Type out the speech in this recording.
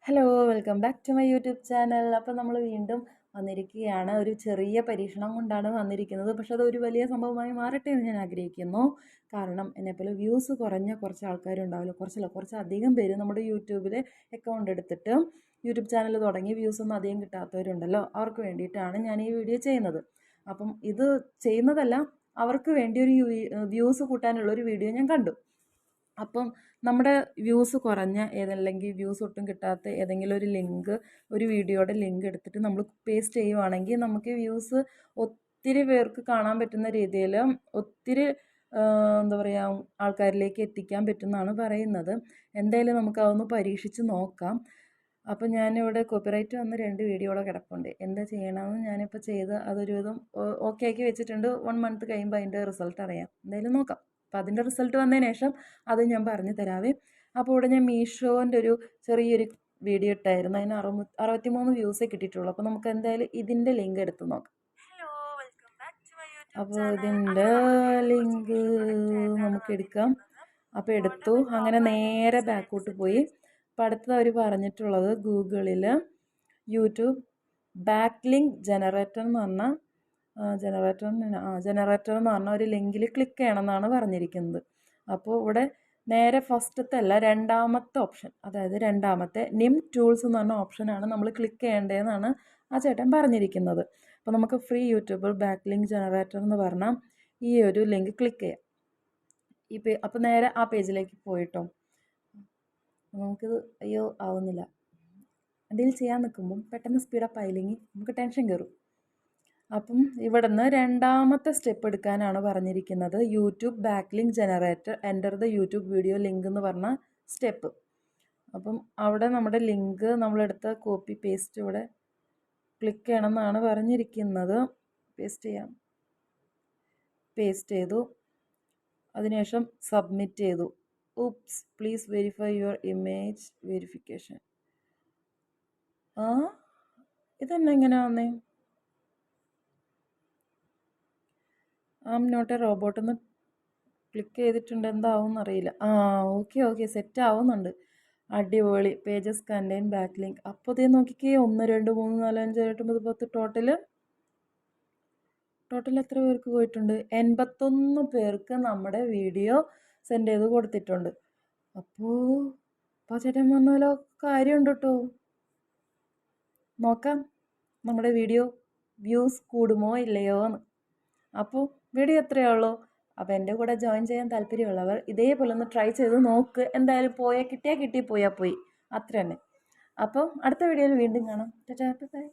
Hello welcome back to my YouTube channel. അപ്പോൾ നമ്മൾ വീണ്ടും വന്നിരിക്കുകയാണ്. ഒരു ചെറിയ പരീക്ഷണം കൊണ്ടാണ് വന്നിരിക്കുന്നത്. പക്ഷെ അത് ഒരു വലിയ സംഭവമായി മാറട്ടെ എന്ന് ഞാൻ ആഗ്രഹിക്കുന്നു. കാരണം എന്നെപ്പോലെ വ്യൂസ് കുറഞ്ഞ കുറച്ച് ആൾക്കാരുണ്ടാവില്ല, കുറച്ചധികം പേര് നമ്മുടെ യൂട്യൂബിൽ അക്കൗണ്ട് എടുത്തിട്ട് യൂട്യൂബ് ചാനൽ തുടങ്ങി വ്യൂസൊന്നും അധികം കിട്ടാത്തവരുണ്ടല്ലോ. അവർക്ക് വേണ്ടിയിട്ടാണ് ഞാൻ ഈ വീഡിയോ ചെയ്യുന്നത്. അപ്പം ഇത് ചെയ്യുന്നതല്ല, അവർക്ക് വേണ്ടി ഒരു വ്യൂസ് കൂട്ടാനുള്ള ഒരു വീഡിയോ ഞാൻ കണ്ടു. അപ്പം നമ്മുടെ വ്യൂസ് കുറഞ്ഞ ഏതല്ലെങ്കിൽ വ്യൂസ് ഒട്ടും കിട്ടാത്ത ഏതെങ്കിലും ഒരു വീഡിയോയുടെ ലിങ്ക് എടുത്തിട്ട് നമ്മൾ പേസ്റ്റ് ചെയ്യുവാണെങ്കിൽ നമുക്ക് വ്യൂസ് ഒത്തിരി പേർക്ക് കാണാൻ പറ്റുന്ന രീതിയിൽ ഒത്തിരി എന്താ പറയുക ആൾക്കാരിലേക്ക് എത്തിക്കാൻ പറ്റുമെന്നാണ് പറയുന്നത്. എന്തായാലും നമുക്ക് അതൊന്ന് പരീക്ഷിച്ച് നോക്കാം. അപ്പം ഞാനിവിടെ കോപ്പിറൈറ്റ് വന്ന് 2 വീഡിയോയുടെ കിടപ്പുണ്ട്. എന്താ ചെയ്യണമെന്ന് ഞാനിപ്പോൾ ചെയ്ത് അതൊരു വിധം ഓക്കെ ആക്കി വെച്ചിട്ടുണ്ട്. 1 മന്ത് കഴിയുമ്പോൾ അതിൻ്റെ റിസൾട്ട് അറിയാം. എന്തായാലും നോക്കാം. അപ്പോൾ അതിൻ്റെ റിസൾട്ട് വന്നതിന് ശേഷം അത് ഞാൻ പറഞ്ഞു തരാവേ. അപ്പോൾ ഇവിടെ ഞാൻ മീഷോൻ്റെ ഒരു ചെറിയൊരു വീഡിയോ ഇട്ടായിരുന്നു. അതിന് 63 വ്യൂസേ കിട്ടിയിട്ടുള്ളൂ. അപ്പോൾ നമുക്ക് എന്തായാലും ഇതിൻ്റെ ലിങ്ക് എടുത്ത് നോക്കാം. അപ്പോൾ ഇതിൻ്റെ ലിങ്ക് നമുക്ക് എടുക്കാം. അപ്പോൾ എടുത്തു. അങ്ങനെ നേരെ ബാക്കോട്ട് പോയി. അപ്പോൾ അടുത്തത് അവർ പറഞ്ഞിട്ടുള്ളത് ഗൂഗിളിൽ യൂട്യൂബ് ബാക്ക്ലിങ്ക് ജനറേറ്റർ എന്ന് പറഞ്ഞ ജനറേറ്റർ എന്ന് പറഞ്ഞ ഒരു ലിങ്കിൽ ക്ലിക്ക് ചെയ്യണമെന്നാണ് പറഞ്ഞിരിക്കുന്നത്. അപ്പോൾ ഇവിടെ നേരെ ഫസ്റ്റത്തെ അല്ല, രണ്ടാമത്തെ ഓപ്ഷൻ, അതായത് രണ്ടാമത്തെ നിം ടൂൾസ് എന്ന് പറഞ്ഞ ഓപ്ഷനാണ് നമ്മൾ ക്ലിക്ക് ചെയ്യേണ്ടതെന്നാണ് ആ ചേട്ടൻ പറഞ്ഞിരിക്കുന്നത്. അപ്പോൾ നമുക്ക് ഫ്രീ യൂട്യൂബർ ബാക്ക്ലിങ്ക് ജനറേറ്റർ എന്ന് പറഞ്ഞാൽ ഈ ഒരു ലിങ്ക് ക്ലിക്ക് ചെയ്യാം. അപ്പോൾ നേരെ ആ പേജിലേക്ക് പോയിട്ടോ. നമുക്കിത് അയ്യോ ആവുന്നില്ല. എന്തെങ്കിലും ചെയ്യാൻ നിൽക്കുമ്പം പെട്ടെന്ന് സ്പീഡപ്പ് ആയില്ലെങ്കിൽ നമുക്ക് ടെൻഷൻ കയറും. അപ്പം ഇവിടെ നിന്ന് രണ്ടാമത്തെ സ്റ്റെപ്പ് എടുക്കാനാണ് പറഞ്ഞിരിക്കുന്നത്. YouTube backlink generator enter the YouTube video link എന്ന് പറഞ്ഞ സ്റ്റെപ്പ്. അപ്പം അവിടെ നമ്മുടെ ലിങ്ക് നമ്മളെടുത്ത കോപ്പി പേസ്റ്റ് ഇവിടെ ക്ലിക്ക് ചെയ്യണം എന്നാണ് പറഞ്ഞിരിക്കുന്നത്. പേസ്റ്റ് ചെയ്തു. അതിനുശേഷം സബ്മിറ്റ് ചെയ്തു. oops please verify your image verification. ഇതെന്നെ ഇങ്ങനെ വന്നേ? നോട്ട് എ റോബോട്ട് എന്ന് ക്ലിക്ക് ചെയ്തിട്ടുണ്ട്. എന്താവും എന്നറിയില്ല. ഓക്കെ സെറ്റ് ആവുന്നുണ്ട്. അടിപൊളി. Pages contain back link. അപ്പോൾ ഇതേ നോക്കിക്കേ, 1 2 3 4 5 6 7 8 10 ടോട്ടൽ എത്ര പേർക്ക് പോയിട്ടുണ്ട്? 81 പേർക്ക് നമ്മുടെ വീഡിയോ സെൻഡ് ചെയ്ത് കൊടുത്തിട്ടുണ്ട്. അപ്പോൾ ചേട്ടൻ പറഞ്ഞാലോ കാര്യമുണ്ട് കേട്ടോ. നോക്കാം നമ്മുടെ വീഡിയോ വ്യൂസ് കൂടുമോ ഇല്ലയോ എന്ന്. അപ്പോൾ വീഡിയോ എത്രയേ ഉള്ളൂ. അപ്പോൾ എൻ്റെ കൂടെ ജോയിൻ ചെയ്യാൻ താല്പര്യമുള്ളവർ ഇതേപോലെ ഒന്ന് ട്രൈ ചെയ്ത് നോക്ക്. എന്തായാലും കിട്ടിയാൽ കിട്ടി, പോയാൽ പോയി, അത്ര തന്നെ. അപ്പോൾ അടുത്ത വീഡിയോയിൽ വീണ്ടും കാണാം. ബൈ.